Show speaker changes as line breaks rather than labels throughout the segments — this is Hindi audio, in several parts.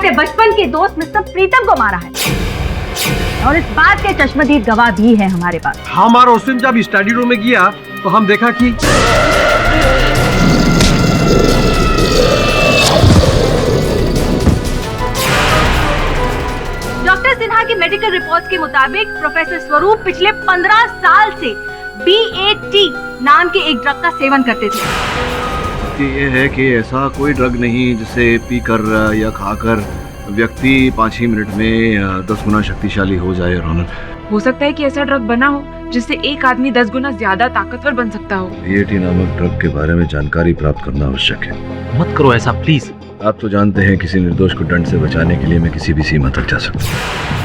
आपके बचपन के दोस्त मिस्टर प्रीतम को मारा है, और इस बात के चश्मदीद गवाह भी है हमारे पास।
हमारा उस दिन जब स्टडी रूम में गया तो हम देखा कि
डॉक्टर सिन्हा की मेडिकल रिपोर्ट्स के मुताबिक प्रोफेसर स्वरूप पिछले 15 साल से BAT नाम के एक ड्रग का सेवन करते थे।
ये है कि ऐसा कोई ड्रग नहीं जिसे पीकर या खाकर व्यक्ति 5 ही मिनट में 10 गुना शक्तिशाली हो जाए। ऑनर,
हो सकता है कि ऐसा ड्रग बना हो जिससे एक आदमी 10 गुना ज्यादा ताकतवर बन सकता हो।
BAT नामक ड्रग के बारे में जानकारी प्राप्त करना आवश्यक है।
मत करो ऐसा प्लीज।
आप तो जानते हैं किसी निर्दोष को दंड से बचाने के लिए मैं किसी भी सीमा तक जा सकता हूँ।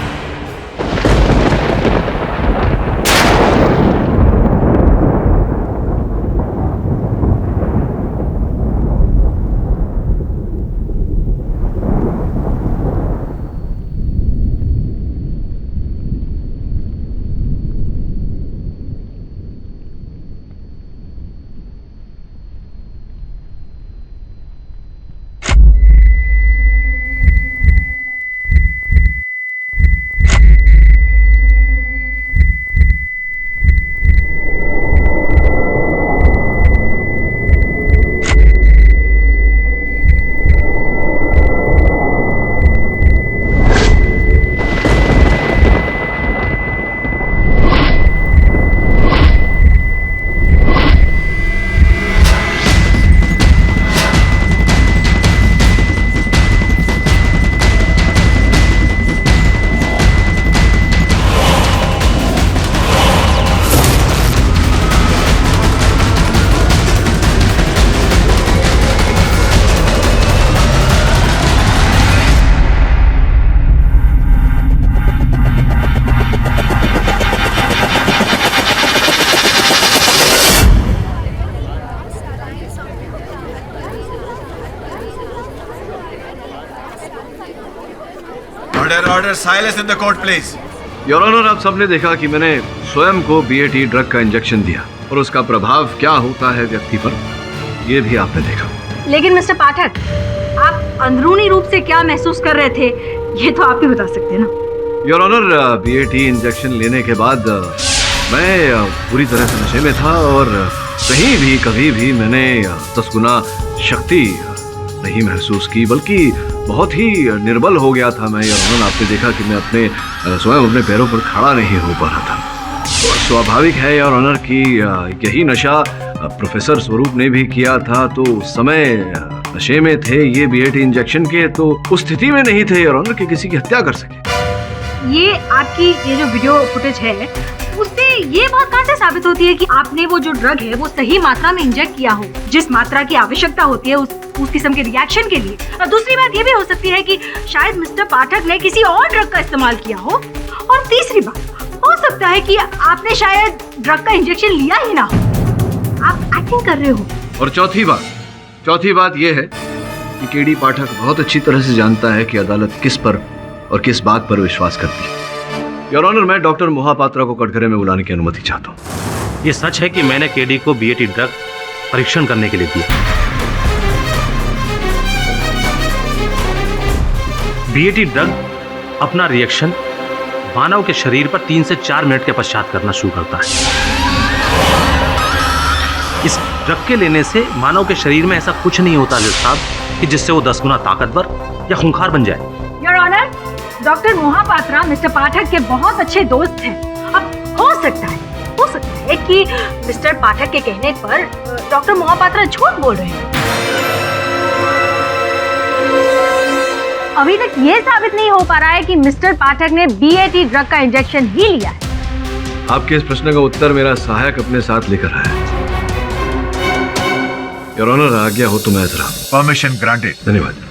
Order silence in the court, please.
Your honour, आप सबने देखा कि मैंने स्वयं को BAT ड्रग का इंजेक्शन दिया और उसका प्रभाव क्या होता है व्यक्ति पर, ये भी आपने देखा।
लेकिन मिस्टर पाठक, आप अंदरूनी रूप से क्या महसूस कर रहे थे, ये तो आप ही बता सकते हैं ना।
योर ऑनर, BAT इंजेक्शन लेने के बाद मैं पूरी तरह से नशे में था और कहीं भी कभी भी मैंने 10 गुना शक्ति नहीं महसूस की, बल्कि बहुत ही निर्बल हो गया था मैं। योर ऑनर, आपने देखा कि मैं स्वयं अपने पैरों पर खड़ा नहीं हो पा रहा था। और स्वाभाविक है योर ऑनर कि यही नशा प्रोफेसर स्वरूप ने भी किया था, तो उस समय नशे में थे ये BAT इंजेक्शन के, तो उस स्थिति में नहीं थे योर ऑनर कि किसी की हत्या कर सके।
ये आपकी ये जो वीडियो फुटेज है उससे ये बात कहाँ से साबित होती है कि आपने वो जो ड्रग है वो सही मात्रा में इंजेक्ट किया हो, जिस मात्रा की आवश्यकता होती है उस किस्म के रिएक्शन के लिए। और दूसरी बात ये भी हो सकती है कि शायद मिस्टर पाठक ने किसी और ड्रग का इस्तेमाल किया हो। और तीसरी बात हो सकता है कि आपने शायद ड्रग का इंजेक्शन लिया ही ना हो, आप एक्टिंग कर रहे हो। और
चौथी बात ये है कि KD पाठक बहुत अच्छी तरह से जानता है कि अदालत किस पर और किस बात पर विश्वास करती है। योर ऑनर, मैं डॉक्टर मोहापात्रा को कटघरे में बुलाने की अनुमति चाहता हूँ।
ये सच है कि मैंने KD को BAT ड्रग परीक्षण करने के लिए दिया। BAT ड्रग अपना रिएक्शन मानव के शरीर पर 3 से 4 मिनट के पश्चात करना शुरू करता है। इस ड्रग के लेने से मानव के शरीर में ऐसा कुछ नहीं होता जज साहब कि जिससे वो 10 गुना ताकतवर या खूंखार बन जाए।
Your honour, doctor Mohapatra mister Pathak के बहुत अच्छे दोस्त हैं। अब हो सकता है कि मिस्टर पाठक के कहने पर डॉक्टर मोहापात्रा झूठ बोल रहे हैं। अभी तक ये साबित नहीं हो पा रहा है कि मिस्टर पाठक ने BAT ड्रग का इंजेक्शन ही लिया है।
आपके इस प्रश्न का उत्तर मेरा सहायक अपने साथ लेकर आया है। योर ऑनर, आज्ञा हो तो मैं जरा।
Permission granted.
धन्यवाद।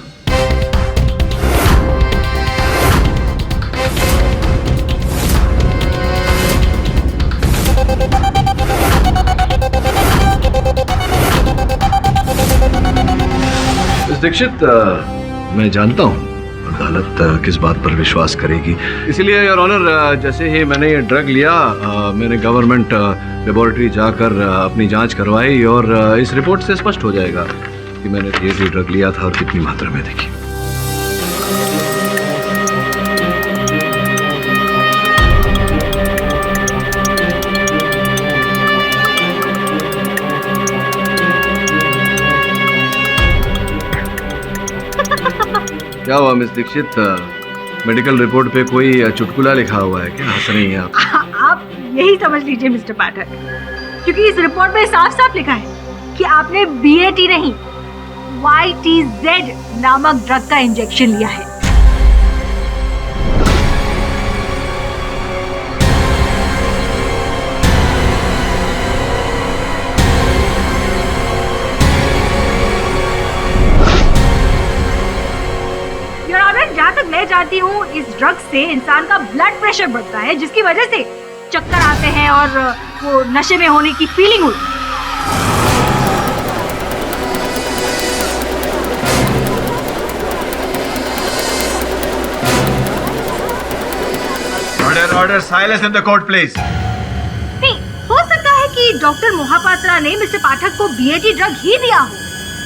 दीक्षित, मैं जानता हूँ अदालत किस बात पर विश्वास करेगी, इसलिए योर ऑनर जैसे ही मैंने ये ड्रग लिया मैंने गवर्नमेंट लेबोरेटरी जाकर अपनी जांच करवाई और इस रिपोर्ट से स्पष्ट हो जाएगा कि मैंने ये ड्रग लिया था और कितनी मात्रा में देखी। क्या हुआ मिस दीक्षित? मेडिकल रिपोर्ट पे कोई चुटकुला लिखा हुआ है क्या? हंस रही हैं आप?
आप यही समझ लीजिए मिस्टर पाठक, क्योंकि इस रिपोर्ट में साफ साफ लिखा है कि आपने BAT नहीं YTZ नामक ड्रग का इंजेक्शन लिया है। जहाँ तक मैं जानती हूँ, इस ड्रग से इंसान का ब्लड प्रेशर बढ़ता है, जिसकी वजह से चक्कर आते हैं और वो नशे में होने की फीलिंग होती है।
Order, silence in the court, please.
नहीं, हो सकता है कि डॉक्टर मोहापात्रा ने मिस्टर पाठक को BAT ड्रग ही दिया हो,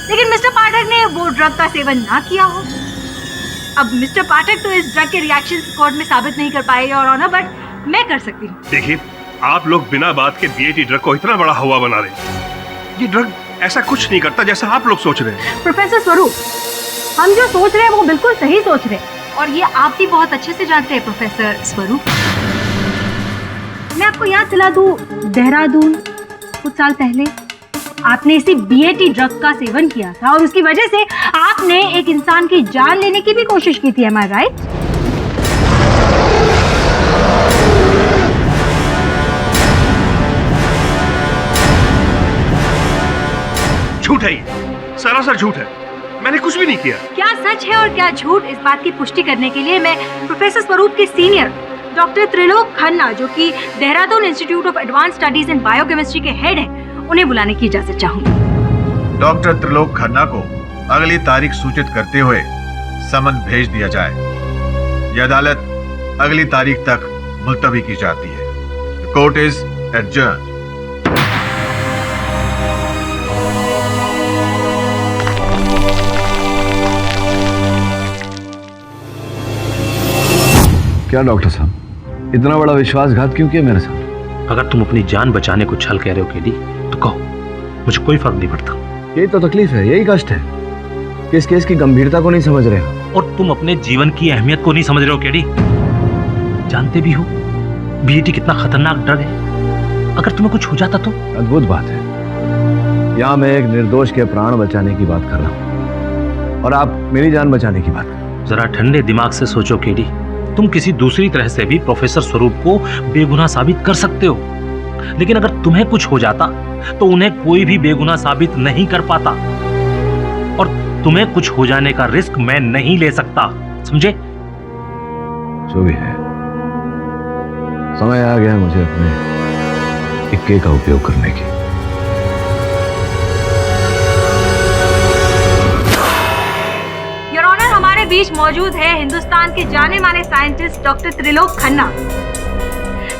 लेकिन मिस्टर पाठक ने वो ड्रग का सेवन ना किया हो। अब मिस्टर पाठक तो इस ड्रग के रिएक्शंस कोर्ट में साबित नहीं कर पाए और ऑनर, बट मैं कर सकती हूँ।
देखिए, आप लोग बिना बात के BAT ड्रग को इतना बड़ा हवा बना रहे हैं। ये ड्रग ऐसा कुछ नहीं करता जैसा आप लोग सोच रहे हैं।
प्रोफेसर स्वरूप, हम जो सोच रहे हैं वो बिल्कुल सही सोच रहे हैं, और ये आप भी बहुत अच्छे से जानते हैं प्रोफेसर स्वरूप। मैं आपको याद दिला दूं, देहरादून कुछ साल पहले आपने इसी BAT ड्रग का सेवन किया था और उसकी वजह से आपने एक इंसान की जान लेने की भी कोशिश की थी। एम आई राइट?
झूठ है ये, सरासर झूठ है। मैंने कुछ भी नहीं किया।
क्या सच है और क्या झूठ, इस बात की पुष्टि करने के लिए मैं प्रोफेसर स्वरूप के सीनियर डॉक्टर त्रिलोक खन्ना, जो कि Dehradun institute of advance studies in biochemistry के हेड हैं, उन्हें बुलाने की इजाजत चाहूंगी।
डॉक्टर त्रिलोक खन्ना को अगली तारीख सूचित करते हुए समन भेज दिया जाए। यह अदालत अगली तारीख तक मुलतवी की जाती है। Court is adjourned.
क्या डॉक्टर साहब, इतना बड़ा विश्वासघात क्यों किया मेरे साथ?
अगर तुम अपनी जान बचाने को छल कह रहे हो केडी, तो कहो, मुझे कोई फर्क नहीं पड़ता।
यही तो तकलीफ है, यही कष्ट है कि इस केस की गंभीरता को नहीं समझ रहे हो।
और तुम अपने जीवन की अहमियत को नहीं समझ रहे हो केडी। जानते भी हो BAT कितना खतरनाक ड्रग है। अगर तुम्हें कुछ हो जाता तो?
अद्भुत बात है, यहाँ मैं एक निर्दोष के प्राण बचाने की बात कर रहा हूँ और आप मेरी जान बचाने की बात कर रहे हो।
जरा ठंडे दिमाग से सोचो केडी, तुम किसी दूसरी तरह से भी प्रोफेसर स्वरूप को बेगुनाह साबित कर सकते हो, लेकिन अगर तुम्हें कुछ हो जाता तो उन्हें कोई भी बेगुनाह साबित नहीं कर पाता, और तुम्हें कुछ हो जाने का रिस्क मैं नहीं ले सकता, समझे?
जो भी है, समय आ गया मुझे अपने इक्के का उपयोग करने की।
योर ऑनर, हमारे बीच मौजूद है हिंदुस्तान के जाने माने साइंटिस्ट डॉक्टर त्रिलोक खन्ना,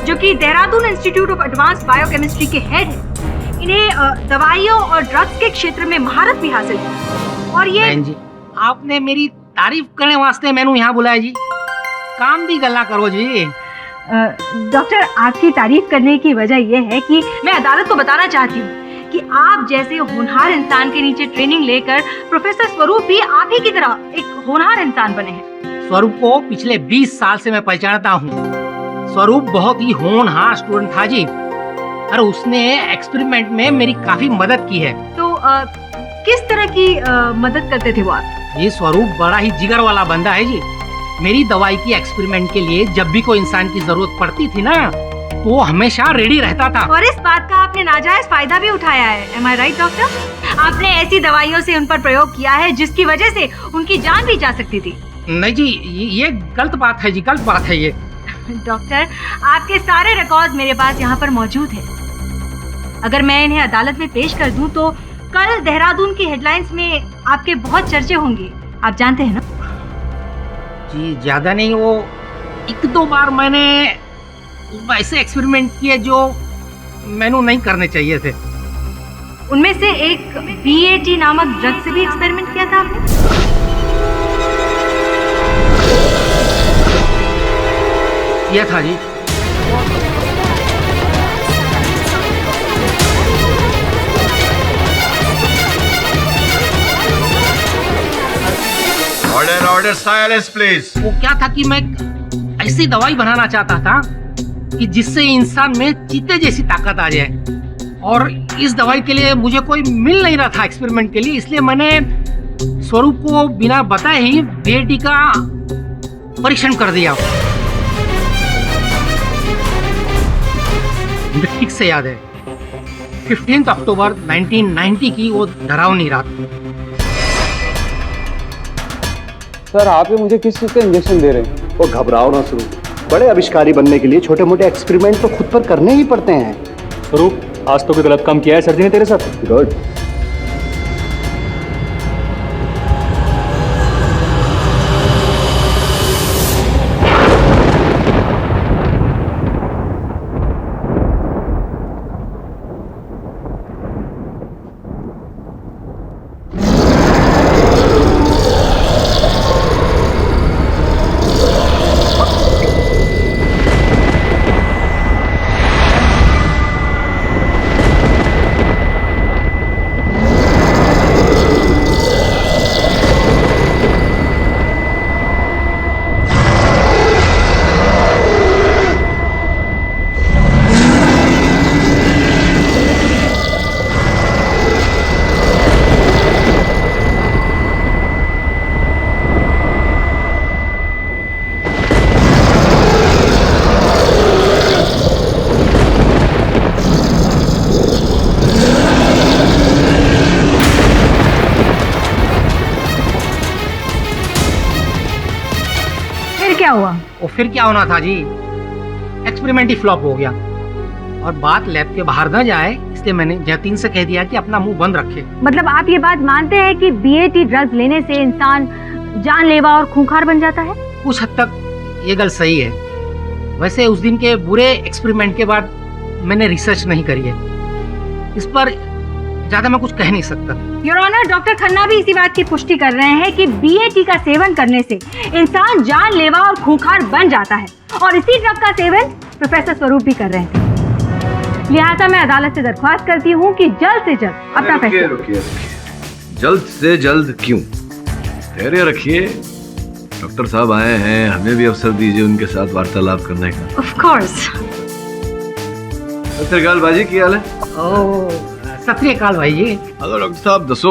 जो कि Dehradun institute of advance biochemistry के हेड है। इन्हें दवाइयों और ड्रग्स के क्षेत्र में महारत भी हासिल है, और ये
बहन जी, आपने मेरी तारीफ करने वास्ते मैंने यहाँ बुलाया जी। काम दी गल्ला करो जी।
डॉक्टर, आपकी तारीफ करने की वजह यह है कि मैं अदालत को बताना चाहती हूँ कि आप जैसे होनहार इंसान के नीचे ट्रेनिंग लेकर प्रोफेसर स्वरूप भी आप ही की तरह एक होनहार इंसान बने हैं।
स्वरूप को पिछले 20 साल से मैं पहचानता हूँ। स्वरूप बहुत ही होनहार स्टूडेंट था जी, और उसने एक्सपेरिमेंट में मेरी काफी मदद की है।
तो किस तरह की मदद करते थे वो आप?
ये स्वरूप बड़ा ही जिगर वाला बंदा है जी। मेरी दवाई की एक्सपेरिमेंट के लिए जब भी कोई इंसान की जरूरत पड़ती थी ना, तो वो हमेशा रेडी रहता था।
और इस बात का आपने नाजायज फायदा भी उठाया है। एम आई राइट डॉक्टर? आपने ऐसी दवाइयों से उन पर प्रयोग किया है जिसकी वजह से उनकी जान भी जा सकती थी।
नहीं जी, ये गलत बात है जी, गलत बात है ये।
डॉक्टर, आपके सारे रिकॉर्ड मेरे पास यहाँ पर मौजूद है। अगर मैं इन्हें अदालत में पेश कर दूं तो कल देहरादून की हेडलाइंस में आपके बहुत चर्चे होंगे, आप जानते हैं ना?
जी ज्यादा नहीं, वो 1-2 बार मैंने वैसे एक्सपेरिमेंट किए जो मैंने नहीं करने चाहिए थे।
उनमें से एक BAT नामक ड्रग से भी एक्सपेरिमेंट किया था आपने?
किया था जी।
Order order silence please.
वो क्या था कि मैं ऐसी दवाई बनाना चाहता था कि जिससे इंसान में चीते जैसी ताकत आ जाए, और इस दवाई के लिए मुझे कोई मिल नहीं रहा था एक्सपेरिमेंट के लिए, इसलिए मैंने स्वरूप को बिना बताए ही बीएटी का परीक्षण कर दिया। मुझे ठीक से याद है 15 अक्टूबर 1990 की वो डरावनी रात।
सर आप ही मुझे किस चीज़ का इंजेक्शन दे रहे हैं?
वो घबराओ ना स्वरूप, बड़े आविष्कारी बनने के लिए छोटे मोटे एक्सपेरिमेंट तो खुद पर करने ही पड़ते हैं।
स्वरूप आज तो कोई गलत काम किया है सर जी ने तेरे साथ?
गुड।
क्या हुआ?
और फिर क्या होना था जी, एक्सपेरिमेंट ही फ्लॉप हो गया, और बात लैब के बाहर न जाए इसलिए मैंने जतिन से कह दिया कि अपना मुंह बंद रखे।
मतलब आप ये बात मानते हैं कि बीएटी ड्रग्स लेने से इंसान जानलेवा और खूंखार बन जाता है?
कुछ हद तक ये गल सही है। वैसे उस दिन के बुरे एक्सपेरिमेंट के बाद मैंने रिसर्च नहीं करी है, इस पर ज्यादा मैं कुछ कह नहीं सकता।
योर ऑनर, डॉक्टर खन्ना भी इसी बात की पुष्टि कर रहे हैं कि बीएटी का सेवन करने से इंसान जानलेवा और खूंखार बन जाता है, और इसी ड्रग का सेवन प्रोफेसर स्वरूप भी कर रहे थे। लिहाजा मैं अदालत से दरख्वास्त करती हूँ कि जल्द से जल्द अपना फैसला।
रुकिए, जल्द से जल्द क्यों? धैर्य रखिए, डॉक्टर साहब आए हैं, हमें भी अवसर दीजिए उनके साथ वार्तालाप करने का।
Of course.
सत श्री अकाल बाजी, की हाल है?
सत श्री अकाल भाई जी।
हेलो डॉक्टर साहब, दसो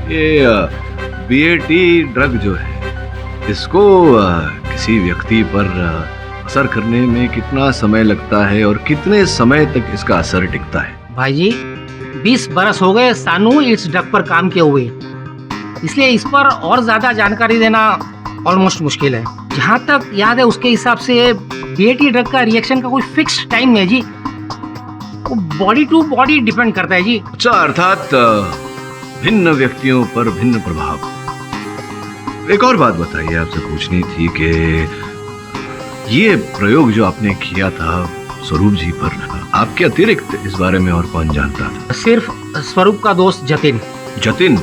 ये बीएटी ड्रग जो है, इसको किसी व्यक्ति पर असर करने में कितना समय लगता है और कितने समय तक इसका असर टिकता है?
भाई जी 20 बरस हो गए सानू इस ड्रग पर काम किए हुए, इसलिए इस पर और ज्यादा जानकारी देना ऑलमोस्ट मुश्किल है। जहाँ तक याद है उसके हिसाब से बीएटी ड्रग का रिएक्शन का कोई फिक्स टाइम है जी, वो बॉडी टू बॉडी डिपेंड करता है जी।
अच्छा, अर्थात भिन्न व्यक्तियों पर भिन्न प्रभाव। एक और बात बताइए, आपसे पूछनी थी कि ये प्रयोग जो आपने किया था स्वरूप जी पर, आपके अतिरिक्त इस बारे में और कौन जानता था?
सिर्फ स्वरूप का दोस्त जतिन।
जतिन?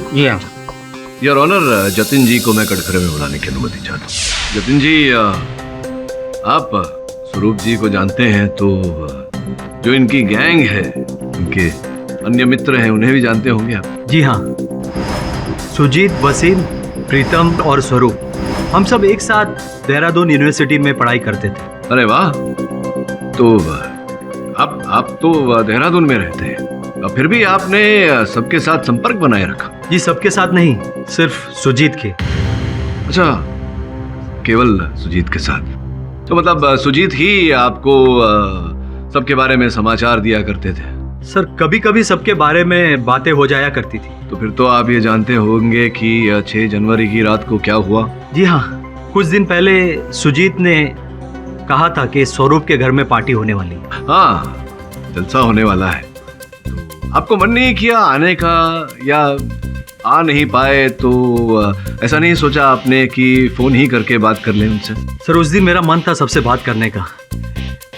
योर
ऑनर, जतिन जी को मैं कटघरे में बुलाने की अनुमति चाहता हूँ। जतिन जी, आप स्वरूप जी को जानते हैं तो जो इनकी गैंग है, इनके अन्य मित्र हैं, उन्हें भी जानते होंगे आप?
जी हाँ, सुजीत, वसीम, प्रीतम और स्वरूप, हम सब एक साथ देहरादून यूनिवर्सिटी में पढ़ाई करते थे।
अरे वाह, तो आप तो देहरादून में रहते हैं, फिर भी आपने सबके साथ संपर्क बनाए रखा?
जी सबके साथ नहीं, सिर्फ सुजीत के।
अच्छा, केवल सुजीत के साथ। तो मतलब सुजीत ही आपको सबके बारे में समाचार दिया करते थे?
सर कभी कभी सबके बारे में बातें हो जाया करती थी।
तो फिर तो आप ये जानते होंगे कि 6 जनवरी की रात को क्या हुआ?
जी हाँ, कुछ दिन पहले सुजीत ने कहा था कि स्वरूप के घर में पार्टी होने वाली है।
हाँ, जलसा होने वाला है। तो आपको मन नहीं किया आने का, या आ नहीं पाए तो ऐसा नहीं सोचा आपने कि फोन ही करके बात कर लें उनसे?
सर उस दिन मेरा मन था सबसे बात करने का।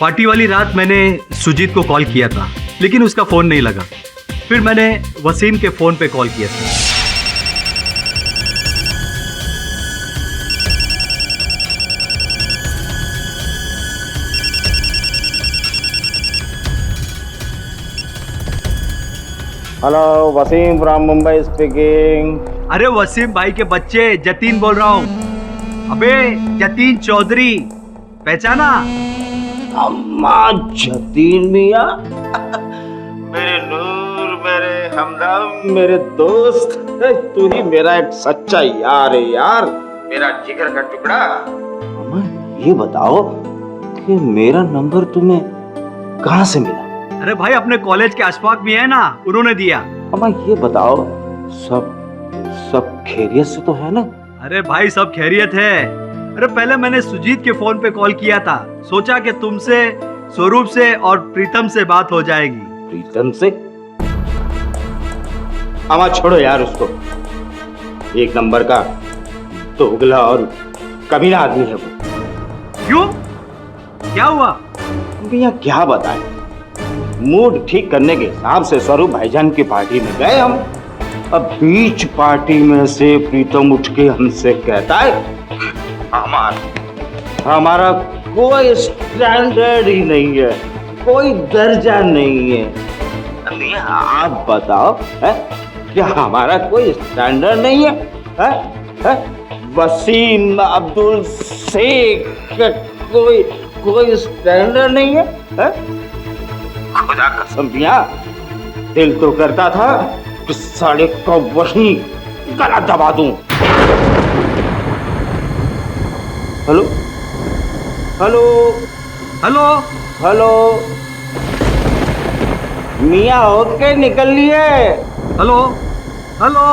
पार्टी वाली रात मैंने सुजीत को कॉल किया था, लेकिन उसका फोन नहीं लगा। फिर मैंने वसीम के फोन पे कॉल किया था।
Hello, Waseem from Mumbai speaking.
अरे वसीम भाई के बच्चे, जतिन बोल रहा हूँ। अबे जतीन चौधरी, पहचाना?
अम्मा जतीन मियाँ, मेरे नूर, मेरे हमदम, मेरे दोस्त, तू ही मेरा एक सच्चा यार है यार, मेरा जिगर का टुकड़ा। अम्मा ये बताओ कि मेरा नंबर तुम्हें कहाँ से मिला?
अरे भाई अपने कॉलेज के आसपास में है ना, उन्होंने दिया।
अम्मा ये बताओ सब खैरियत से तो है ना?
अरे भाई सब खैरियत है। अरे पहले मैंने सुजीत के फोन पे कॉल किया था, सोचा कि तुमसे, स्वरूप से और प्रीतम से बात हो जाएगी।
प्रीतम से? अम्मा छोड़ो यार उसको, एक नंबर का दोगला और कमीना आदमी है वो।
क्यों, क्या हुआ?
भैया क्या बताएं, मूड ठीक करने के हिसाब से स्वरूप भाईजान की पार्टी में गए हम। अब बीच पार्टी में से प्रीतम उठ के हमसे कहता है हमारा कोई स्टैंडर्ड ही नहीं है, कोई दर्जा नहीं है। भैया आप बताओ है? क्या हमारा कोई स्टैंडर्ड नहीं है? है? वसीम अब्दुल शेख कोई स्टैंडर्ड नहीं है? खुदा कसम भैया दिल तो करता था कि साले को वहीं गला दबा दूं। हेलो हेलो
हेलो
हेलो मियाँ होके निकल लिए?
हेलो हेलो,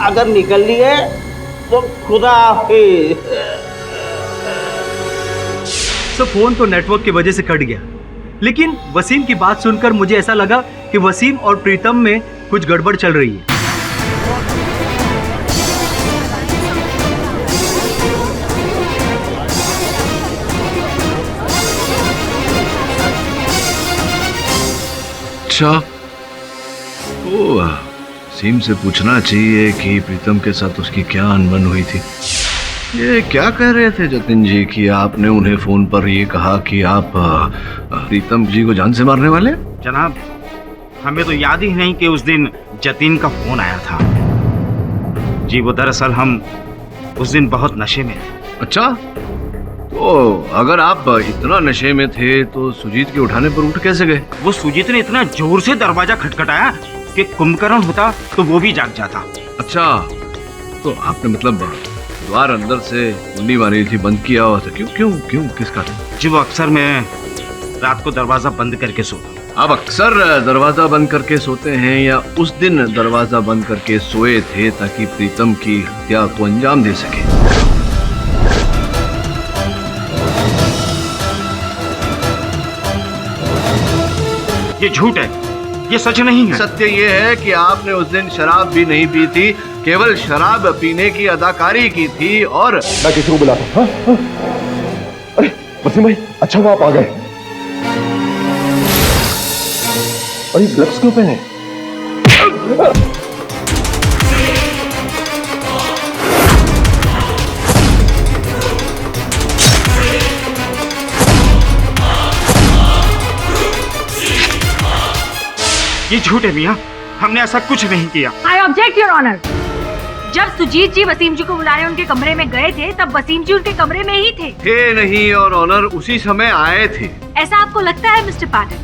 अगर निकल लिए तो खुदा हाफिज।
सब फोन तो नेटवर्क की वजह से कट गया, लेकिन वसीम की बात सुनकर मुझे ऐसा लगा कि वसीम और प्रीतम में कुछ गड़बड़ चल रही है।
अच्छा, तो सीम से पूछना चाहिए कि प्रीतम के साथ उसकी क्या अनबन हुई थी। ये क्या कह रहे थे जतिन जी कि आपने उन्हें फोन पर ये कहा कि आप प्रीतम जी को जान से मारने वाले?
जनाब हमें तो याद ही नहीं कि उस दिन जतीन का फोन आया था जी। वो दरअसल हम उस दिन बहुत नशे में थे।
अच्छा, तो अगर आप इतना नशे में थे तो सुजीत के उठाने पर उठ कैसे गए?
वो सुजीत ने इतना जोर से दरवाजा खटखटाया कि कुंभकर्ण होता तो वो भी जाग जाता।
अच्छा, तो आपने मतलब द्वार अंदर से कुंडी मारी थी, बंद किया हुआ था? क्यों क्यों क्यों किसका?
जी वो अक्सर मैं रात को दरवाजा बंद करके सोता।
आप अक्सर दरवाजा बंद करके सोते हैं या उस दिन दरवाजा बंद करके सोए थे ताकि प्रीतम की हत्या को अंजाम दे सके?
ये झूठ है, ये सच नहीं है।
सत्य ये है कि आपने उस दिन शराब भी नहीं पी थी, केवल शराब पीने की अदाकारी की थी। और
मैं किसी को बुलाता हूं? हाँ? अरे वसीम भाई, अच्छा हुआ आप आ गए। अरे ग्लव्स क्यों पहने?
ये झूठ है मियाँ, हमने ऐसा कुछ नहीं किया।
I object your honour. जब सुजीत जी वसीम जी को बुलाने उनके कमरे में गए थे तब वसीम जी उनके कमरे में ही थे
नहीं और ऑनर उसी समय आए थे।
ऐसा आपको लगता है मिस्टर पाठक?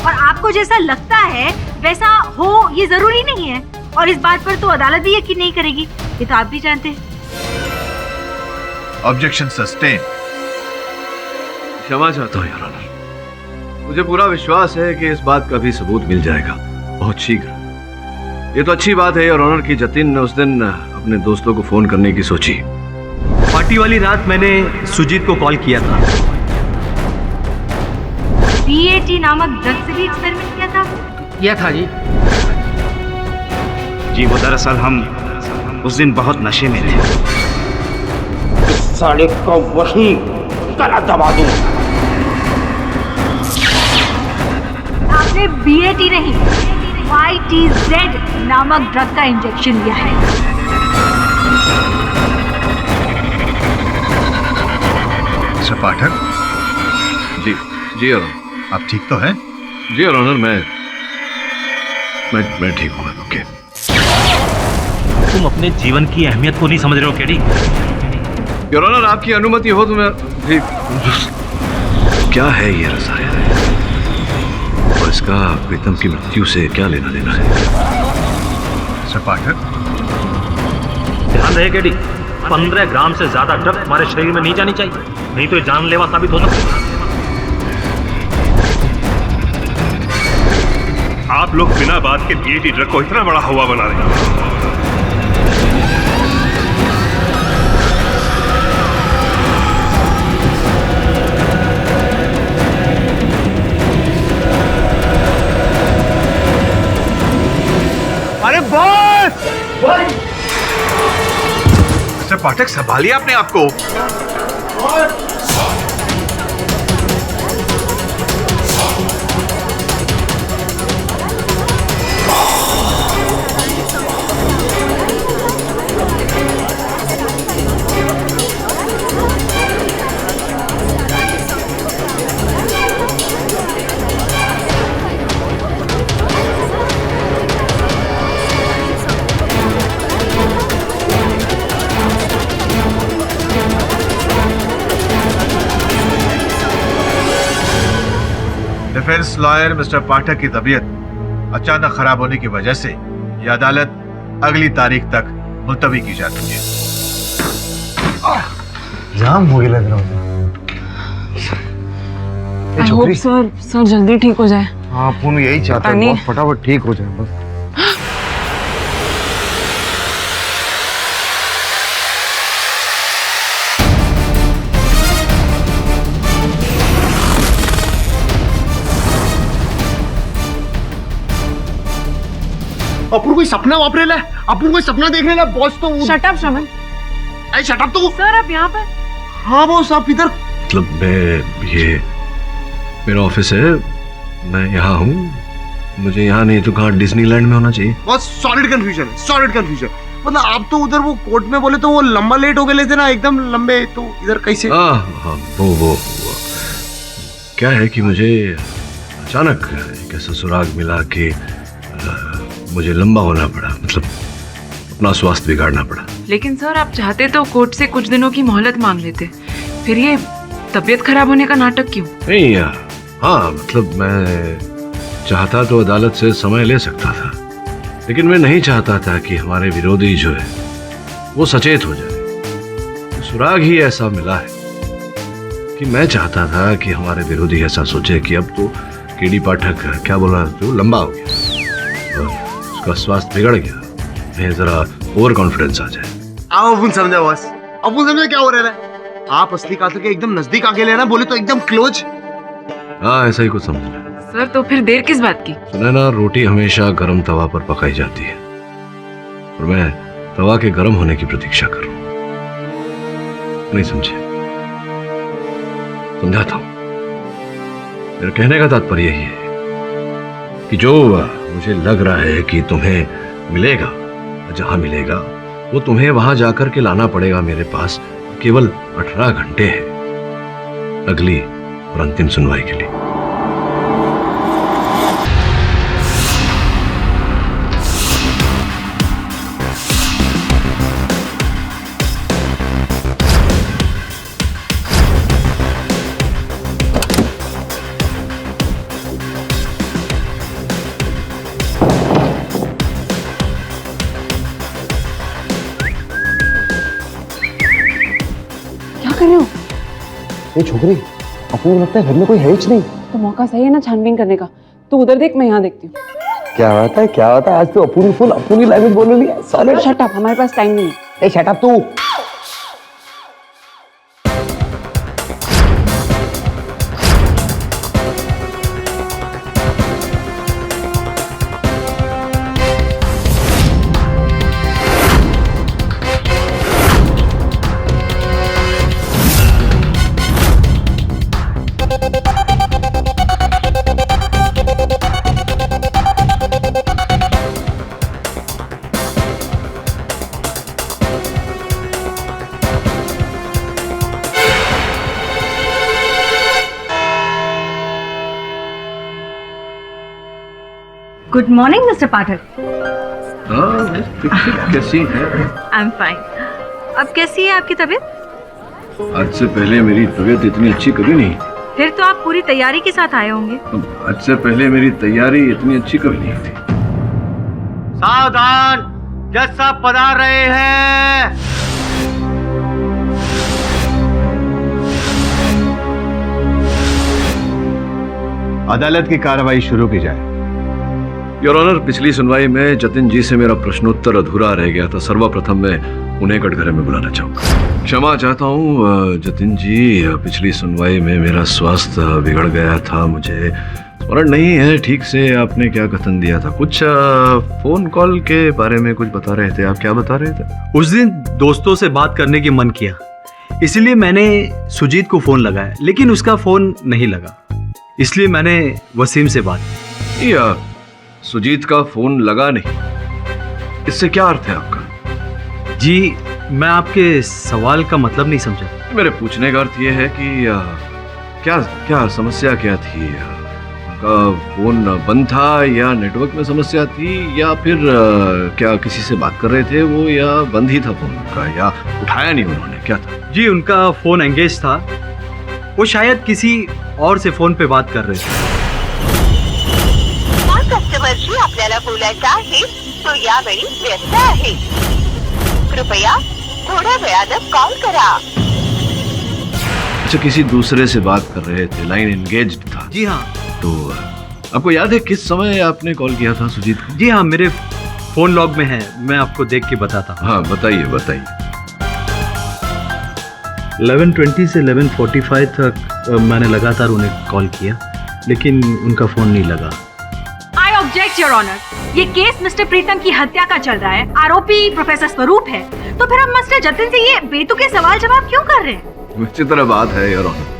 और आपको जैसा लगता है वैसा हो ये जरूरी नहीं है, और इस बात पर तो अदालत भी यकीन नहीं करेगी, ये तो आप भी जानते हैं।
Objection sustain.
क्षमा चाहता हूँ योर ऑनर, मुझे पूरा विश्वास है कि इस बात का भी सबूत मिल जाएगा बहुत शीघ्र। ये तो अच्छी बात है योर ऑनर कि जतिन ने उस दिन अपने दोस्तों को फोन करने की सोची।
पार्टी वाली रात मैंने सुजीत को कॉल किया था।
BAT नामक ड्रग से भी एक्सपेरिमेंट किया था
जी वो दरअसल हम उस दिन बहुत नशे में थे। साले को वहीं गला दबा दूं।
आपने BAT नहीं YTZ नामक ड्रग का इंजेक्शन लिया है।
मिस्टर पाठक।
जी जी योर ऑनर।
आप ठीक तो हैं?
जी योर ऑनर, मैं ठीक हूँ। ओके।
तुम अपने जीवन की अहमियत को नहीं समझ रहे हो केडी।
योर ऑनर, आपकी अनुमति हो तो मैं भी... क्या है ये रसायन और इसका प्रीतम की मृत्यु से क्या लेना देना है?
मिस्टर पाठक,
ध्यान रहे केडी, 15 ग्राम से ज्यादा ड्रग हमारे शरीर में नहीं जानी चाहिए, नहीं तो ये जानलेवा साबित हो सकता है।
आप लोग बिना बात के बीएटी ड्रग को इतना बड़ा हवा बना रहे हैं।
अरे बॉस!
मिस्टर पाठक, संभालिए अपने आप को। डिफेंस लॉयर मिस्टर पाठक की तबीयत अचानक खराब होने की वजह से यह अदालत अगली तारीख तक मुलतवी की जाती है।
जाम हो गया लग रहा
आई होप सर जल्दी ठीक हो जाए।
हाँ, अपन यही चाहता है, बहुत फटाफट ठीक हो जाए बस। अपन कोई सपना वापरेला है, अपन कोई सपना देखने ला बॉस। तो
shut up Shravan.
I shut up तो
सर आप यहाँ पर?
हाँ बॉस, आप इधर।
मतलब ये मेरा ऑफिस है, मैं यहाँ हूँ, मुझे यहाँ नहीं तो कहाँ डिज्नीलैंड में होना चाहिए।
बस सॉलिड कंफ्यूजन, सॉलिड कंफ्यूजन। मतलब आप तो उधर वो कोर्ट में बोले तो वो लंबा लेट हो गए थे ना, एकदम लंबे, तो इधर कैसे?
हाँ, वो क्या है कि मुझे अचानक एक ऐसा सुराग मिला कि मुझे लंबा होना पड़ा, मतलब अपना स्वास्थ्य बिगाड़ना पड़ा।
लेकिन सर आप चाहते तो कोर्ट से कुछ दिनों की मोहलत मांग लेते, फिर ये तबीयत खराब होने का नाटक क्यों?
नहीं हाँ, मतलब मैं चाहता तो अदालत से समय ले सकता था, लेकिन मैं नहीं चाहता था कि हमारे विरोधी जो है वो सचेत हो जाए। तो सुराग ही ऐसा मिला है कि मैं चाहता था कि हमारे विरोधी ऐसा सोचे कि अब तो केडी पाठक क्या बोला तो लंबा हो गया और उसका स्वास्थ्य बिगड़ गया, मैं जरा ओवर कॉन्फिडेंस आ जाए।
आओ अपन समझा बॉस, अपन समझा क्या हो रहा है। आप असली कातिल के एकदम नजदीक आके लेना, बोले तो एकदम क्लोज।
हाँ, ऐसा ही कुछ समझ लें।
सर तो फिर देर किस बात की?
सुना ना, रोटी हमेशा गर्म तवा पर पकाई जाती है और मैं तवा के गर्म होने की प्रतीक्षा करूं। नहीं समझे? समझाता हूं। मेरे कहने का तात्पर्य यही है कि जो मुझे लग रहा है कि तुम्हें मिलेगा, जहां मिलेगा वो तुम्हें वहां जाकर के लाना पड़ेगा मेरे पास। केवल 18 घंटे है अगली और अंतिम सुनवाई के लिए।
क्या कर रहे हो?
ये छोकरी, अपन को लगता है घर में कोई है ही नहीं।
तो मौका सही है ना छानबीन करने का। तू उधर देख, मैं यहाँ देखती हूँ।
क्या होता है, क्या होता है? आज तो अपूरी फुल अपनी लैंग्वेज बोल रही है। सॉलिड।
शट अप, हमारे पास टाइम नहीं है।
ए शट अप तू।
गुड मॉर्निंग मिस्टर पाठक।
कैसी है?
I am fine. अब कैसी है आपकी तबीयत?
आज से पहले मेरी तबीयत इतनी अच्छी कभी नहीं।
फिर तो आप पूरी तैयारी के साथ आए होंगे।
आज से पहले मेरी तैयारी इतनी अच्छी कभी नहीं थी।
सावधान, जज साहब पधार रहे हैं।
अदालत की कार्रवाई शुरू की जाए।
योर ऑनर, पिछली सुनवाई में जतिन जी से मेरा प्रश्नोत्तर अधूरा रह गया था। सर्वप्रथम मैं उन्हें कटघरे में बुलाना चाहूंगा। क्षमा चाहता हूँ जतिन जी, पिछली सुनवाई में मेरा स्वास्थ्य बिगड़ गया था। मुझे स्मरण नहीं है ठीक से आपने क्या कथन दिया था। कुछ फोन कॉल के बारे में कुछ बता रहे थे। आप क्या बता रहे थे?
उस दिन दोस्तों से बात करने की मन किया, इसलिए मैंने सुजीत को फोन लगाया, लेकिन उसका फोन नहीं लगा, इसलिए मैंने वसीम से बात की।
या सुजीत का फोन लगा नहीं, इससे क्या अर्थ है आपका?
जी, मैं आपके सवाल का मतलब नहीं समझा।
मेरे पूछने का अर्थ यह है कि क्या क्या समस्या क्या थी? का फोन बंद था या नेटवर्क में समस्या थी, या फिर क्या किसी से बात कर रहे थे वो, या बंद ही था फोन का, या उठाया नहीं उन्होंने, क्या था?
जी, उनका फोन एंगेज था। वो शायद किसी और से फोन पे बात कर रहे थे।
कस्टमरशी आपल्याला बोलायचं आहे तो यावेळी व्यस्त आहे, कृपया थोड्या वेळानं कॉल करा।
अच्छा, किसी दूसरे से बात कर रहे थे, लाइन एंगेज्ड था।
जी हाँ।
तो आपको याद है किस समय आपने कॉल किया था सुजीत को?
जी हाँ, मेरे फोन लॉग में है, मैं आपको देख के बताता हूँ।
हाँ, बताइए बताइए।
11:20 से 11:45 तक मैंने लगातार उन्हें कॉल किया, लेकिन उनका फोन नहीं लगा।
आई ऑब्जेक्ट योर ऑनर, ये केस मिस्टर प्रीतम की हत्या का चल रहा है। आरोपी प्रोफेसर स्वरूप है, तो फिर हम मिस्टर जतिन से ये बेतुके सवाल जवाब क्यों कर रहे हैं?
विचित्र बात है योर ऑनर।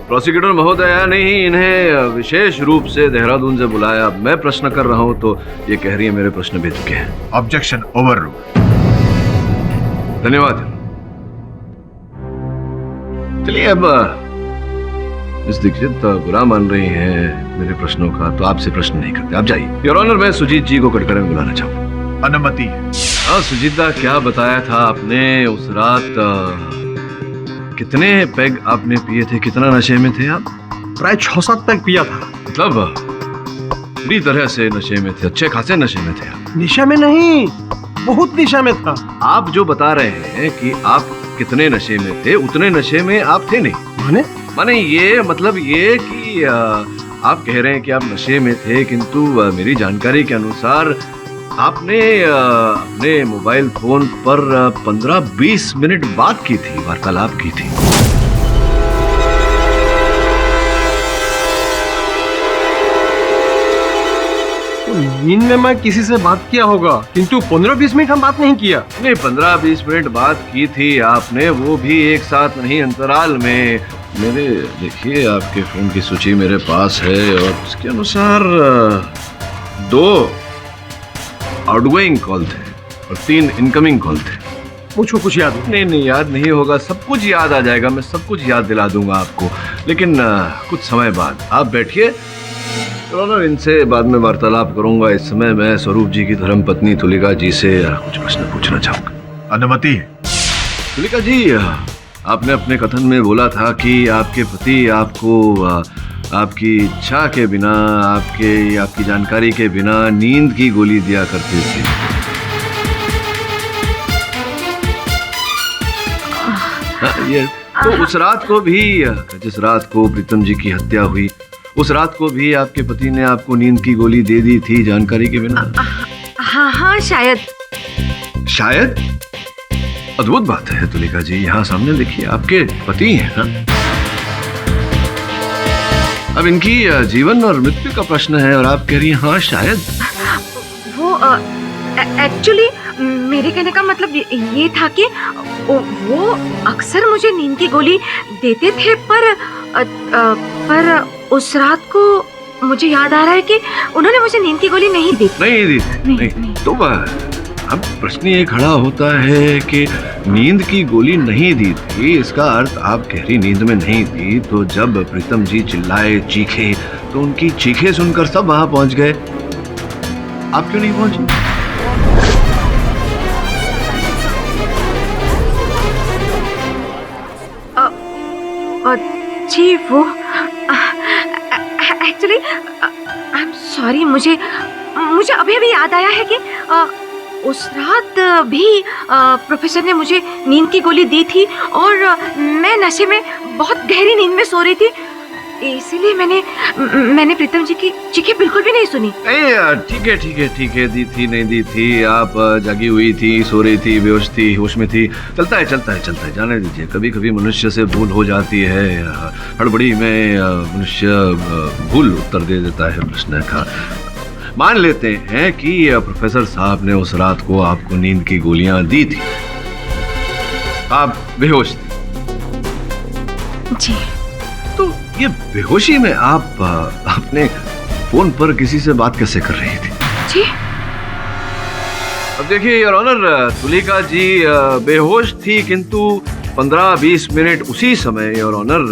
प्रोसिक्यूटर महोदया ने ही इन्हें विशेष रूप से देहरादून से बुलाया। मैं प्रश्न कर रहा हूँ तो ये कह रही है मेरे प्रश्न बेतुके हैं।
Objection over rule.
धन्यवाद। चलिए, अब मिस दीक्षित बुरा मान रही हैं मेरे प्रश्नों का, तो आपसे प्रश्न नहीं करते, आप जाइए। योर ऑनर, मैं सुजीत जी को कटघरे में बुलाना चाहूँ।
अनुमति है।
हाँ सुजीता, क्या बताया था आपने उस रात? कितने पैग आपने पिए थे? कितना नशे में थे आप?
प्राय 6-7 पैग पिया था।
मतलब पूरी तरह से नशे में थे, अच्छे खासे नशे में थे आप?
निशा में नहीं, बहुत निशा में था।
आप जो बता रहे हैं कि आप कितने नशे में थे, उतने नशे में आप थे नहीं। माने ये मतलब ये कि आप कह रहे हैं कि आप नशे में थे, किंतु मेरी जानकारी के अनुसार आपने अपने मोबाइल फोन पर 15-20 मिनट बात की थी, वार्तालाप की थी।
नींद में मैं किसी से बात किया होगा, किंतु 15-20 मिनट हम बात नहीं किया।
नहीं, 15-20 मिनट बात की थी आपने, वो भी एक साथ नहीं, अंतराल में। मेरे देखिए, आपके फोन की सूची मेरे पास है और उसके अनुसार 2 आउटगोइंग कॉल थे और 3 इनकमिंग कॉल थे।
मुझको कुछ याद
नहीं याद नहीं होगा, सब कुछ याद आ जाएगा, मैं सब कुछ याद दिला दूंगा आपको, लेकिन कुछ समय बाद। आप बैठिए, इनसे बाद में वार्तालाप करूंगा। इस समय मैं स्वरूप जी की धर्मपत्नी तुलिका जी से कुछ प्रश्न पूछना चाहूंगा।
अनुमति है।
तुलिका जी, आपने अपने कथन में बोला था कि आपके पति आपको आपकी इच्छा के बिना, आपकी जानकारी के बिना नींद की गोली दिया करते थे। ये तो उस रात को भी, जिस रात को प्रीतम जी की हत्या हुई, उस रात को भी आपके पति ने आपको नींद की गोली दे दी थी जानकारी के बिना?
हाँ, शायद।
शायद? अद्भुत बात है तुलिका जी, यहाँ सामने देखिए, आपके पति हैं ना? अब इनकी जीवन और मृत्यु का प्रश्न है और आप कह रही हैं हाँ शायद।
वो एक्चुअली मेरे कहने का मतलब ये था कि वो अक्सर मुझे नींद की गोली देते थे, पर उस रात को मुझे याद आ रहा है कि उन्होंने मुझे नींद की गोली नहीं दी।
नहीं। तो अब प्रश्न ये खड़ा होता है कि नींद की गोली नहीं दी थी, इसका अर्थ आप गहरी नींद में नहीं थी, तो जब प्रीतम जी चिल्लाए, चीखे, तो उनकी चीखे सुनकर सब वहां पहुंच गए, आप क्यों नहीं पहुंचे?
जी वो एक्चुअली आई एम सॉरी, मुझे अभी अभी याद आया है कि उस रात भी प्रोफेसर ने मुझे नींद की गोली दी थी और मैं नशे में बहुत गहरी नींद में सो रही थी, इसीलिए मैंने प्रीतम जी की चीखें बिल्कुल भी नहीं सुनी।
ठीक है, दी थी नहीं दी थी, आप जागी हुई थी, सो रही थी, बेहोश थी, होश में थी, चलता है, जाने दीजिए। कभी कभी मनुष्य से भूल हो जाती है, हड़बड़ी में मनुष्य भूल उत्तर दे देता है प्रश्न का। मान लेते हैं कि प्रोफेसर साहब ने उस रात को आपको नींद की गोलियां दी थी, आप बेहोश थी
जी।
तो ये बेहोशी में आप अपने फोन पर किसी से बात कैसे कर रही थी?
जी
अब देखिए योर ऑनर, तुलिका जी बेहोश थी, किंतु 15-20 मिनट उसी समय योर ऑनर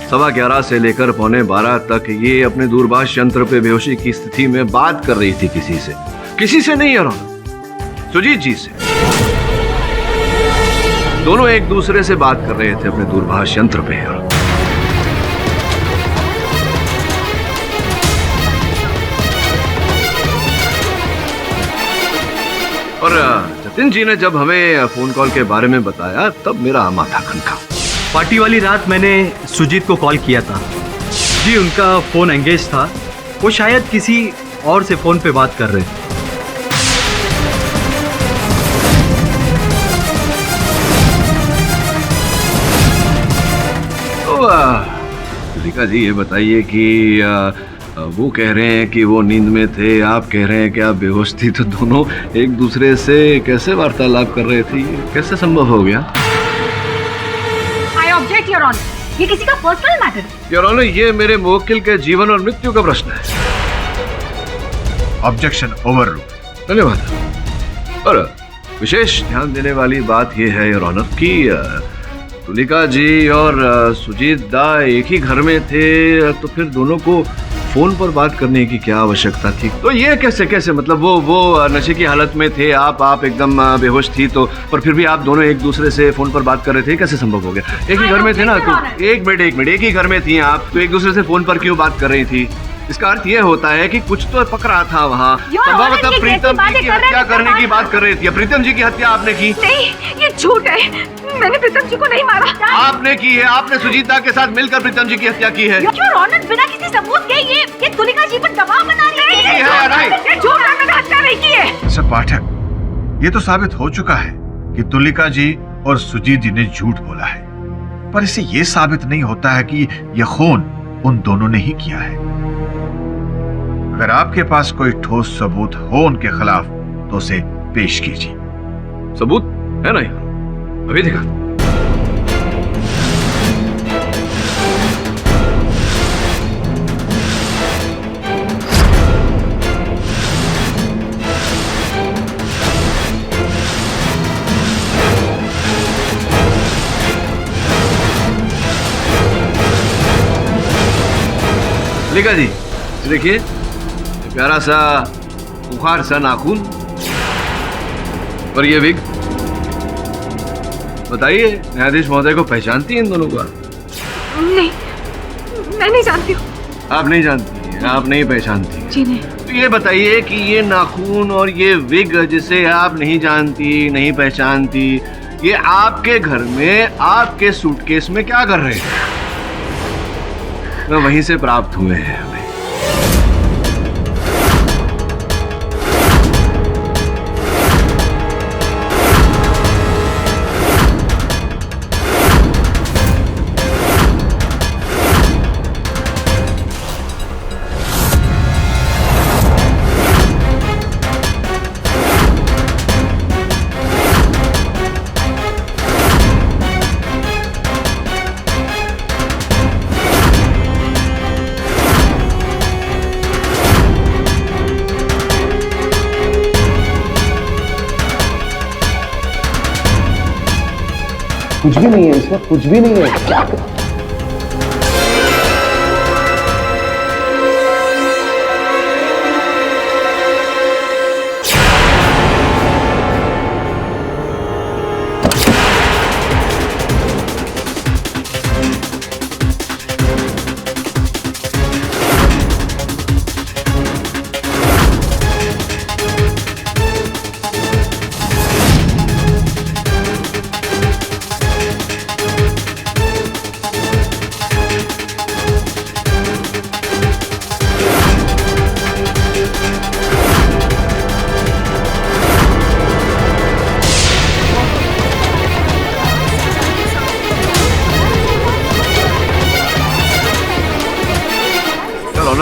11:15 से लेकर 11:45 तक ये अपने दूरभाष यंत्र पे बेहोशी की स्थिति में बात कर रही थी किसी से नहीं योर ऑनर, सुजीत जी से। दोनों एक दूसरे से बात कर रहे थे अपने दूरभाष यंत्र पे। और जतिन जी ने जब हमें फोन कॉल के बारे में बताया तब मेरा माथा खनका।
पार्टी वाली रात मैंने सुजीत को कॉल किया था जी, उनका फोन एंगेज था, वो शायद किसी और से फोन पे बात कर रहे थे।
तो तुलिका जी ये बताइए कि वो कह रहे हैं कि वो नींद में थे, आप कह रहे हैं कि आप बेहोश थी, तो दोनों एक दूसरे से कैसे वार्तालाप कर रहे थे, कैसे संभव हो गया?
आई ऑब्जेक्ट योर ऑनर, ये किसी का पर्सनल मैटर है।
योर ऑनर, ये मेरे मुवक्किल के जीवन और मृत्यु का प्रश्न है।
Objection overruled.
धन्यवाद। और विशेष ध्यान देने वाली बात यह है योर ऑनर कि तुलिका जी और सुजीत दा एक ही घर में थे, तो फिर दोनों को फोन पर बात करने की क्या आवश्यकता थी? तो ये कैसे मतलब वो नशे की हालत में थे, आप एकदम बेहोश थी, तो पर फिर भी आप दोनों एक दूसरे से फोन पर बात कर रहे थे, कैसे संभव हो गया? एक ही घर में थे ना, तो एक मिनट एक ही घर में थी आप, तो एक दूसरे से फोन पर क्यों बात कर रही थी? इसका अर्थ ये होता है कि कुछ तो पक रहा था वहाँ। संभवतः प्रीतम जी की हत्या करने की बात कर रही थी। प्रीतम जी की हत्या आपने की?
नहीं, ये झूठ है, मैंने प्रीतम जी को नहीं मारा।
आपने की है, आपने सुजीता के साथ मिलकर प्रीतम जी की हत्या की है।
योर ऑनर, बिना किसी सबूत के ये तुलिका जी पर दबाव बना रही है।
ये
झूठ है, मैंने हत्या नहीं की है।
सर पाठक, ये तो साबित हो चुका है कि तुलिका जी और सुजीत जी ने झूठ बोला है, पर इससे ये साबित नहीं होता है कि यह खून उन दोनों ने ही किया है। अगर आपके पास कोई ठोस सबूत हो उनके खिलाफ तो उसे पेश कीजिए।
सबूत है ना? अभी दिखा। तुलिका जी देखिए, प्यारा सा बुखार सा नाखून और ये विग, बताइए न्यायाधीश महोदय को पहचानती हैं इन दोनों को?
नहीं, मैं नहीं जानती हूँ।
आप नहीं जानती? आप नहीं पहचानती?
जी नहीं।
तो ये बताइए कि ये नाखून और ये विग जिसे आप नहीं जानती, नहीं पहचानती, ये आपके घर में आपके सूटकेस में क्या कर रहे हैं? वहीं से प्राप्त हुए हैं हमें।
कुछ भी नहीं है इसमें, कुछ भी नहीं है। क्या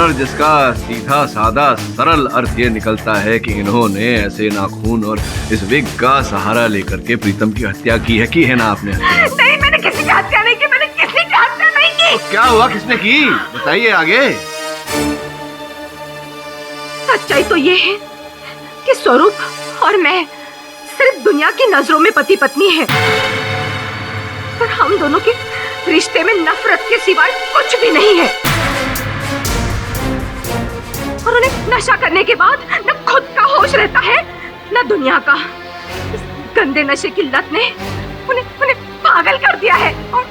ऑनर, जिसका सीधा सादा सरल अर्थ ये निकलता है कि इन्होंने ऐसे नाखून और इस विग का सहारा लेकर के प्रीतम की हत्या की है ना आपने?
नहीं, मैंने किसी की हत्या नहीं की, मैंने किसी की हत्या नहीं की।
तो क्या हुआ, किसने की, बताइए आगे।
सच्चाई तो ये है कि स्वरूप और मैं सिर्फ दुनिया की नजरों में पति पत्नी हैं, पर हम दोनों के रिश्ते में नफरत के सिवाय कुछ भी नहीं है। और उन्हें नशा करने के बाद न खुद का होश रहता है न दुनिया का। इस गंदे नशे की लत ने उन्हें पागल कर दिया है, और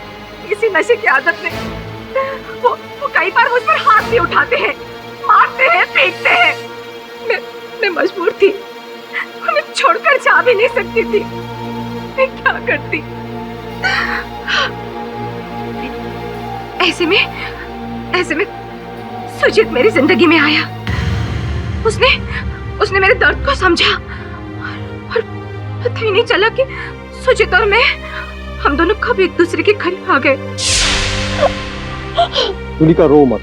इसी नशे की आदत में वो कई बार मुझ पर हाथ भी उठाते हैं, मारते हैं, पीटते हैं। मैं मजबूर थी, उन्हें छोड़कर जा भी नहीं सकती थी। मैं क्या करती? ऐसे में सुजीत मेरी जिंदगी में आया। उसने मेरे दर्द को समझा, और पता ही नहीं चला कि सुजीत और मैं, हम दोनों कब एक दूसरे के करीब आ गए।
तुलिका, रो मत।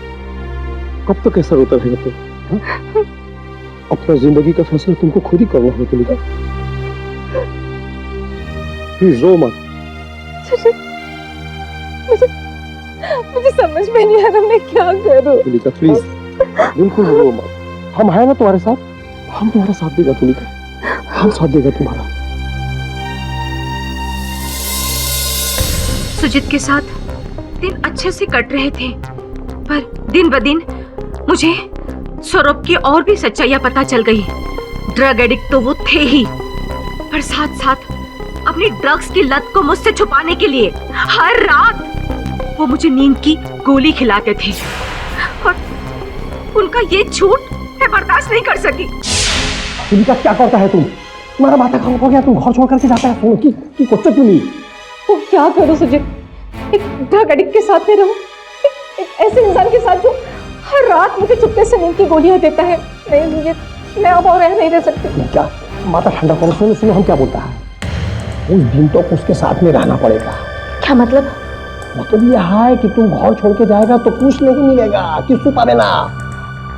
कब तक ऐसा रोता रहेगा तुम? अपना जिंदगी का फैसला तुमको खुद ही करना है तुलिका। प्लीज रो मत।
मुझे समझ में नहीं आ रहा मैं क्या करूं।
तुलिका प्लीज, बिल्कुल रो मत। हम हैं ना तुम्हारे साथ, हम तुम्हारा साथ देगा तुलिका, हम साथ देगा तुम्हारा।
सुजीत के साथ दिन अच्छे से कट रहे थे, पर दिन ब दिन मुझे स्वरूप की और भी सच्चाइयां पता चल गई। ड्रग एडिक्ट तो वो थे ही, पर साथ साथ अपनी ड्रग्स की लत को मुझसे छुपाने के लिए हर रात वो मुझे नींद की गोली खिलाते थे, और उनका ये झूठ मैं बर्दाश्त नहीं कर सकी।
तुलिका, क्या करता है तुम? तुम्हारा माथा खराब हो गया, तुम घर छोड़ करके जाता है। सुनो की कुछ नहीं।
तो क्या करूं सुजीत? एक ड्रग एडिक्ट के साथ में रहूं, एक ऐसे इंसान के साथ जो हर रात मुझे चुपके से नींद की गोलियां देता है। नहीं सुजीत, मैं अब और नहीं रह सकती।
क्या? माथा ठंडा करो। सुनो हम क्या बोलता है। उस दिन तक उसके साथ में रहना पड़ेगा।
क्या मतलब?
मतलब यह है कि तुम घर छोड़ के जाएगा तो कुछ नहीं मिलेगा, किसको पावे ना।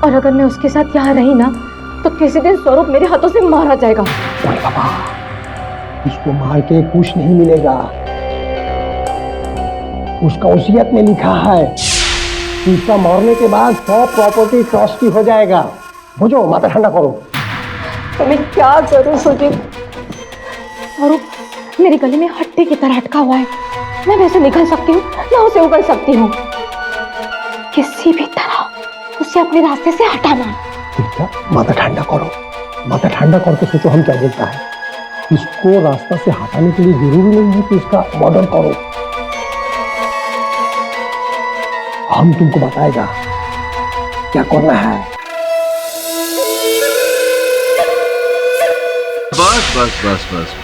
और अगर मैं उसके साथ यहाँ रही ना, तो किसी दिन स्वरूप मेरे हाथों से मारा जाएगा।
अरे बाबा, इसको मार के कुछ नहीं मिलेगा। उसका वसीयत में लिखा है कि इसका मरने के बाद सब प्रॉपर्टी ट्रस्ट की हो जाएगा। बुझो, माथा ठंडा करो।
तो मैं क्या करूं सुजीत? स्वरूप मेरे गले में हट्टे की तरह अटका हुआ है। मैं वैसे निकल सकती हूँ, मैं उसे उगल सकती हूँ। किसी भी तरह उसे अपने रास्ते से हटाना।
क्या? माथा ठंडा करो, माथा ठंडा करके सोचो हम क्या बोलता है। इसको रास्ता से हटाने के लिए जरूरी नहीं है कि इसका मर्डर करो। हम तुमको बताएगा क्या करना है।
बस बस बस बस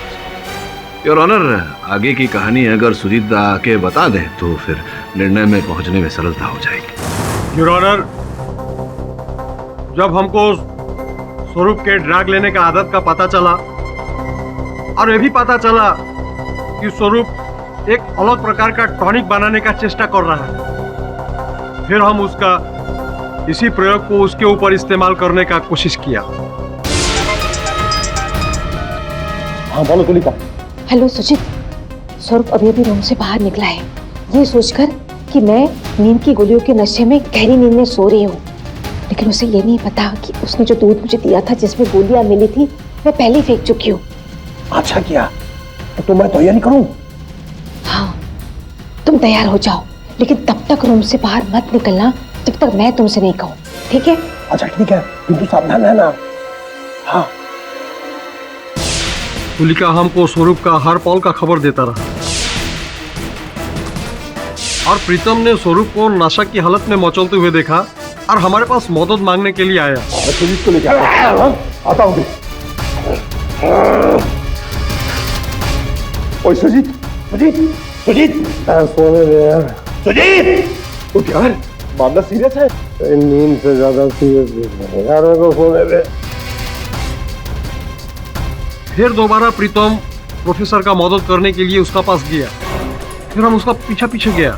योर ऑनर, आगे की कहानी अगर सुजीत आके बता दे तो फिर निर्णय में पहुंचने में सरलता हो जाएगी।
योर ऑनर, जब हमको स्वरूप के ड्रग लेने का आदत का पता चला, और ये भी पता चला कि स्वरूप एक अलग प्रकार का टॉनिक बनाने का चेष्टा कर रहा है, फिर हम उसका इसी प्रयोग को उसके ऊपर इस्तेमाल करने का कोशिश किया।
हाँ बोलो तुलिका।
हेलो सुजीत, स्वरूप अभी अभी रूम से बाहर निकला है, ये सोचकर कि मैं नींद की गोलियों के नशे में गहरी नींद में सो रही हूँ। लेकिन उसे ये नहीं पता कि उसने जो दूध मुझे दिया था जिसमें गोलियां मिली थी, मैं पहले ही फेंक चुकी हूँ।
अच्छा किया। तो मैं तैयारी करूँ?
हाँ, तुम तैयार हो जाओ, लेकिन तब तक रूम से बाहर मत निकलना जब तक मैं तुमसे नहीं कहूँ, ठीक है? अच्छा ठीक है,
किंतु सावधान रहना। हाँ।
तुलिका हमको स्वरूप का हर पल का खबर देता रहा, और प्रीतम ने स्वरूप को नशा की हालत में मचलते हुए देखा और हमारे पास मदद मांगने के लिए आया।
पुलिस को लेके आता हूँ। ओए सुजीत, सुजीत, सुजीत, सोने दे यार। सुजीत, उठ यार, मामला सीरियस है। नींद से ज्यादा सीरियस है यार, मेरे को सोने दे।
फिर दोबारा प्रीतम प्रोफेसर का मदद करने के लिए उसका पास गया, फिर हम उसका पीछे गया,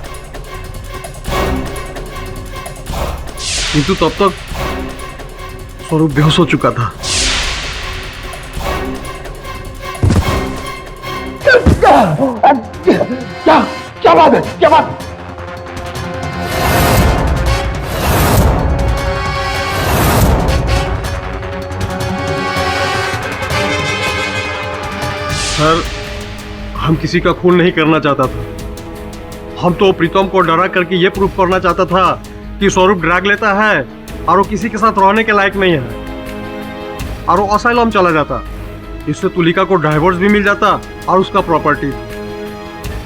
किंतु तब तक स्वरूप बेहोश हो चुका था।
क्या बात है, क्या बात?
सर, हम किसी का खून नहीं करना चाहता था। हम तो प्रीतम को डरा करके ये प्रूफ करना चाहता था कि स्वरूप ड्रग लेता है और वो किसी के साथ रहने के लायक नहीं है और वो असाइलम चला जाता। इससे तुलिका को डाइवोर्स भी मिल जाता और उसका प्रॉपर्टी।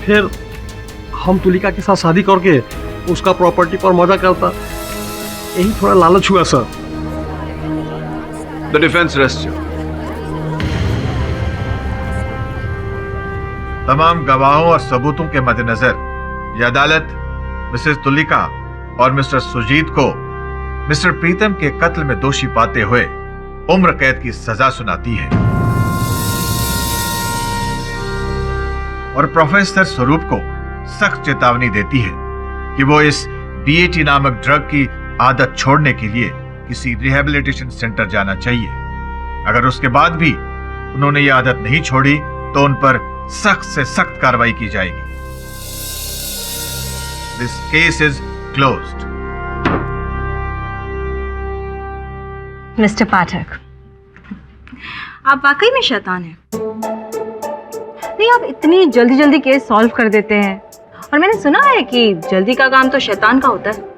फिर हम तुलिका के साथ शादी करके उसका प्रॉपर्टी पर मजा करता। यही थोड़ा लालच हुआ सर।
The defence rest. तमाम गवाहों और सबूतों के मद्देनजर यह अदालत मिसेस तुलिका और मिस्टर सुजीत को मिस्टर प्रीतम के कत्ल में दोषी पाते हुए उम्र कैद की सजा सुनाती है और प्रोफेसर स्वरूप को सख्त चेतावनी देती है कि वो इस बीएटी नामक ड्रग की आदत छोड़ने के लिए किसी रिहैबिलिटेशन सेंटर जाना चाहिए। अगर उसके बाद भी उन्होंने ये आदत नहीं छोड़ी तो उन पर सख्त से सख्त कार्रवाई की जाएगी। This case is closed.
Mister Pathak, आप वाकई में शैतान हैं। नहीं, आप इतनी जल्दी जल्दी केस सॉल्व कर देते हैं और मैंने सुना है कि जल्दी का काम तो शैतान का होता है।